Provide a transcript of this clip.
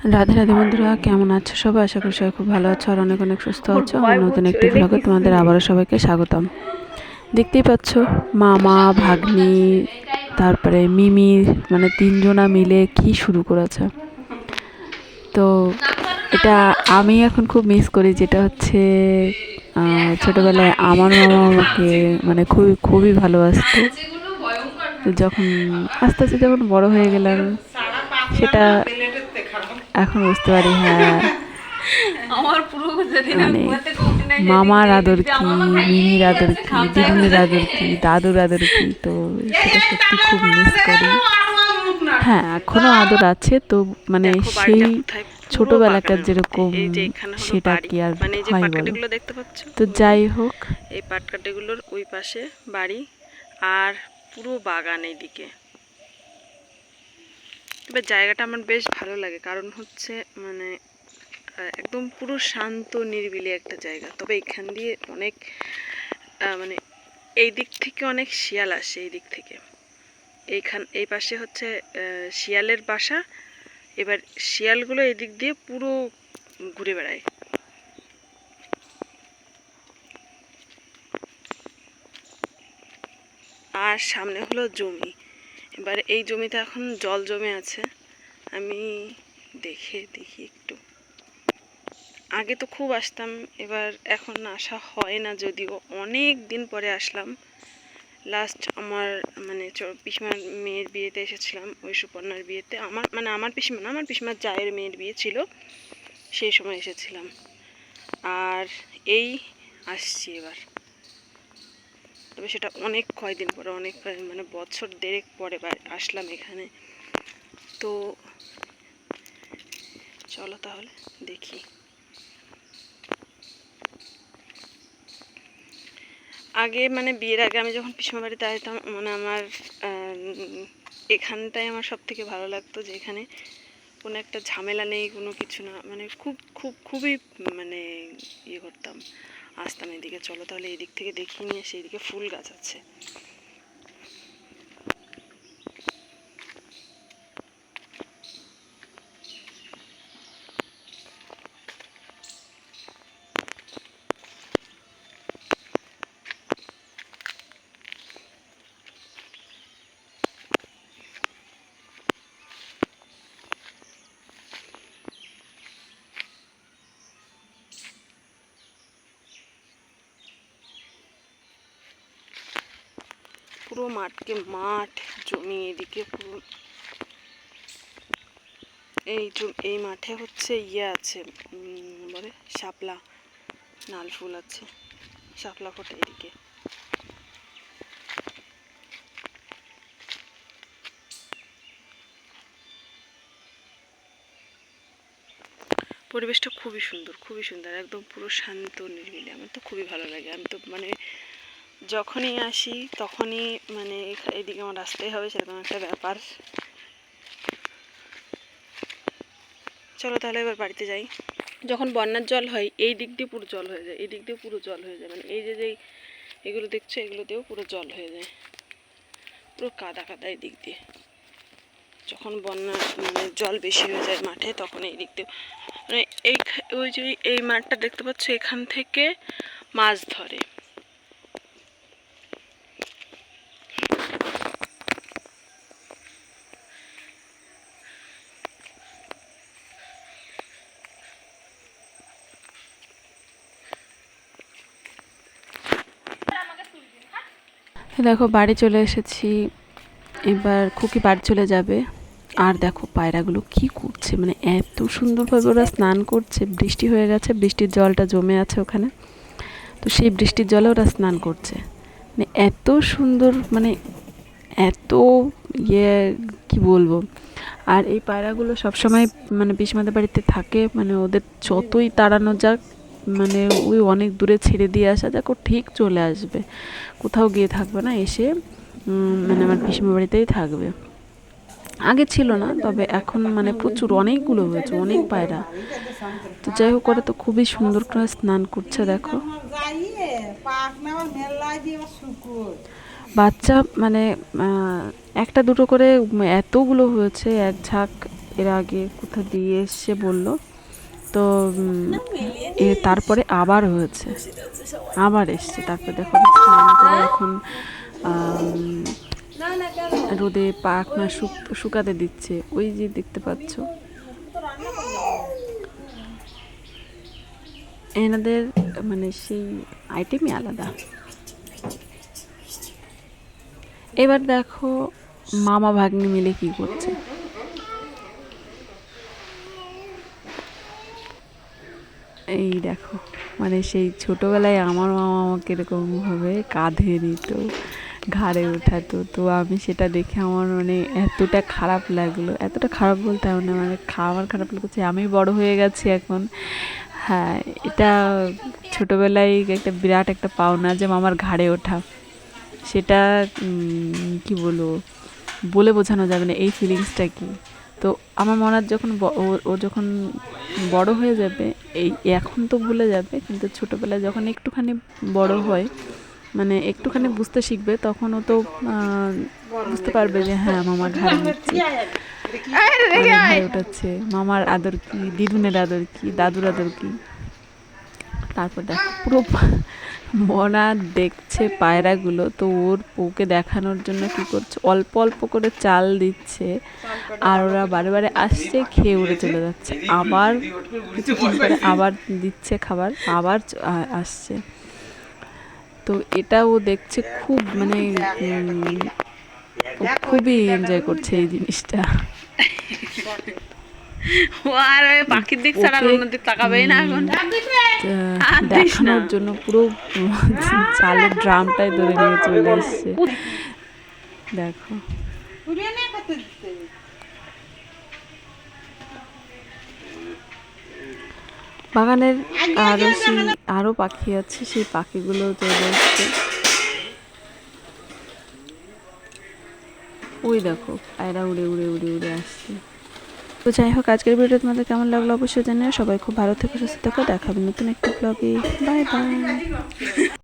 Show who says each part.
Speaker 1: রাধে রাধে বন্ধুরা, কেমন আছো সবাই? আশা করি সবাই খুব ভালো আছো আর অনেক অনেক সুস্থ আছো। আমার নতুন একটি ব্লগে তোমাদের আবারও সবাইকে স্বাগতম। দেখতেই পাচ্ছ মামা, ভাগ্নি, তারপরে মিমি, মানে তিনজনা মিলে কি শুরু করেছে। তো এটা আমি এখন খুব মিস করি, যেটা হচ্ছে ছোটবেলায় আমার মামা আমাকে মানে খুবই খুবই ভালোবাসতো। যখন আস্তে আস্তে যখন বড় হয়ে গেলাম সেটা এখন বুঝতে পারি। হ্যাঁ, মানে মামার আদর কি, মিমির আদর কি, দিদির আদর কি, দাদুর আদর কি, তো সেটা সত্যি খুব মিস করি। হ্যাঁ, এখনো আদর আছে তো, মানে সেই ছোটবেলাকার যেরকম সেটা কি আর হয় বলো। তো যাই হোক,
Speaker 2: এই পাটকাঠিগুলোর ওই পাশে বাড়ি আর পুরো বাগান এইদিকে। তবে জায়গাটা আমার বেশ ভালো লাগে, কারণ হচ্ছে মানে একদম পুরো শান্ত নিরিবিলি একটা জায়গা। তবে এখান দিয়ে অনেক মানে এই দিক থেকে অনেক শিয়াল আসে। এই দিক থেকে এই পাশে হচ্ছে শিয়ালের বাসা। এবার শিয়ালগুলো এই দিক দিয়ে পুরো ঘুরে বেড়ায়। আর সামনে হলো জমি। এবার এই জমিতে এখন জল জমে আছে। আমি দেখি একটু। আগে তো খুব আসতাম, এবার এখন আসা হয় না, যদিও অনেক দিন পরে আসলাম। লাস্ট আমার মানে পিসিমার মেয়ের বিয়েতে এসেছিলাম, ওই সুপর্ণার বিয়েতে। আমার পিসিমা না, আমার পিসিমার জায়ের মেয়ের বিয়ে ছিল, সেই সময় এসেছিলাম। আর এই আসছি এবার, তবে সেটা অনেক কয়দিন পরে, অনেক মানে বছর দেড়েক পরে আসলাম এখানে। তো চলো তাহলে দেখি। আগে মানে বিয়ের আগে আমি যখন পিসিমা বাড়িতে আসতাম, মানে আমার এখানটাই আমার সব থেকে ভালো লাগতো, যে এখানে কোনো একটা ঝামেলা নেই, কোনো কিছু না, মানে খুবই মানে ইয়ে করতাম, আসতাম এদিকে। চলো তাহলে এই দিক থেকে দেখিয়ে নিয়ে এসে, এইদিকে ফুল গাছ আছে। পুরো মাঠ জমি এদিকে পুরো। এই মাঠে হচ্ছে ইয়ে আছে, বলে শাপলা, নাল ফুল আছে, শাপলা ফোটে এদিকে। পরিবেশটা খুবই সুন্দর, একদম পুরো শান্ত নিরিবিলি। আমার তো খুবই ভালো লাগে। আমি তো মানে যখনই আসি তখনই মানে এদিকে আমার আসতেই হবে, সেরকম একটা ব্যাপার। চলো তাহলে এবার বাড়িতে যাই। যখন বন্যার জল হয় এই দিক দিয়ে পুরো জল হয়ে যায়, এই দিক দিয়ে পুরো জল হয়ে যায়, মানে এই যে এগুলো দেখছো, এগুলো দিয়েও পুরো জল হয়ে যায়, পুরো কাদা এই দিক দিয়ে। যখন বন্যা মানে জল বেশি হয়ে যায় মাঠে, তখন এই দিক দিয়ে মানে ওই যে এই মাঠটা দেখতে পাচ্ছ, এখান থেকে মাছ ধরে।
Speaker 1: দেখো বাড়ি চলে এসেছি। এবার খুকি বাড়ি চলে যাবে। আর দেখো পায়রাগুলো কি করছে, মানে এত সুন্দরভাবে ওরা স্নান করছে। বৃষ্টি হয়ে গেছে, বৃষ্টির জলটা জমে আছে ওখানে, তো সেই বৃষ্টির জলে ওরা স্নান করছে। মানে এত সুন্দর, মানে এত ইয়ে, কি বলবো। আর এই পায়রাগুলো সবসময় মানে পিসিমাদের বাড়িতে থাকে, মানে ওদের যতই তাড়ানো যাক, মানে ওই অনেক দূরে ছেড়ে দিয়ে আসা যাক, ও ঠিক চলে আসবে, কোথাও গিয়ে থাকবে না, এসে মানে আমার পিসিমা বাড়িতেই থাকবে। আগে ছিল না, তবে এখন মানে প্রচুর অনেকগুলো হয়েছে, অনেক পায়রা। তো যাই হোক, ওরা তো খুবই সুন্দর করে স্নান করছে। দেখো বাচ্চা মানে একটা দুটো করে এতগুলো হয়েছে, এক ঝাঁক এর আগে কোথা দিয়ে এসছে বললো, তো তারপরে আবার হয়েছে, আবার এসছে। তারপর দেখো স্নান করে এখন রোদে পাখনা শুকাতে দিচ্ছে, ওই যে দেখতে পাচ্ছ। এনাদের মানে সেই আইটেমই আলাদা। এবার দেখো মামা ভাগ্নি মিলে কি করছে। এই দেখো মানে সেই ছোটবেলায় আমার মামা আমাকে এরকম ভাবে কাঁধে নিত, ঘাড়ে ওঠাতো, তো আমি সেটা দেখে আমার মানে এতটা খারাপ লাগলো, এতটা খারাপ বলতে হবে না, মানে আমার খারাপ লাগছে, আমি বড় হয়ে গেছি এখন। হ্যাঁ, এটা ছোটবেলায় একটা বিরাট একটা পাওনা যে মামার ঘাড়ে ওঠা, সেটা কি বলবো, বলে বোঝানো যাবে না এই ফিলিংসটা কি। তো আমার মনে হয় যখন ও যখন বড় হয়ে যাবে, এখন তো ভুলে যাবে, কিন্তু ছোটোবেলায় যখন একটুখানি বড় হয়, মানে একটুখানি বুঝতে শিখবে, তখন ও তো বুঝতে পারবে যে হ্যাঁ মামার ঘাড়ে নিচ্ছে, ঘাড়ে ওঠাচ্ছে, মামার আদর কি, দিদুনের আদর কি, দাদুর আদর কি। তারপর দেখো পুরো মনা দেখছে পায়রাগুলো, তো ওকে দেখানোর জন্য কি করছে, অল্প অল্প করে চাল দিচ্ছে, আর ওরা বারে বারে আসছে, খেয়ে উড়ে চলে যাচ্ছে, আবার কিছুক্ষণ পরে আবার দিচ্ছে খাবার, আবার আসছে। তো এটা ও দেখছে খুব, মানে খুবই এনজয় করছে এই জিনিসটা।
Speaker 2: ও আর ওই পাখির দিক ছাড়া অন্য দিক তাকাবেই না এখন।
Speaker 1: দেখানোর জন্য পুরো চালের ড্রামটাই ধরে নিয়ে চলে এসছে। দেখো বাগানের আরো পাখি আছে, সেই পাখিগুলো চলে এসছে। ওই দেখো পায়রা উড়ে উড়ে উড়ে উড়ে আসছে। তো যাই হোক, আজকের ভিডিও তোমাদের কেমন লাগলো অবশ্যই জানিও। সবাই খুব ভালো থেকো, সুস্থ থেকো, দেখাবে নতুন একটা ব্লগে। Bye bye.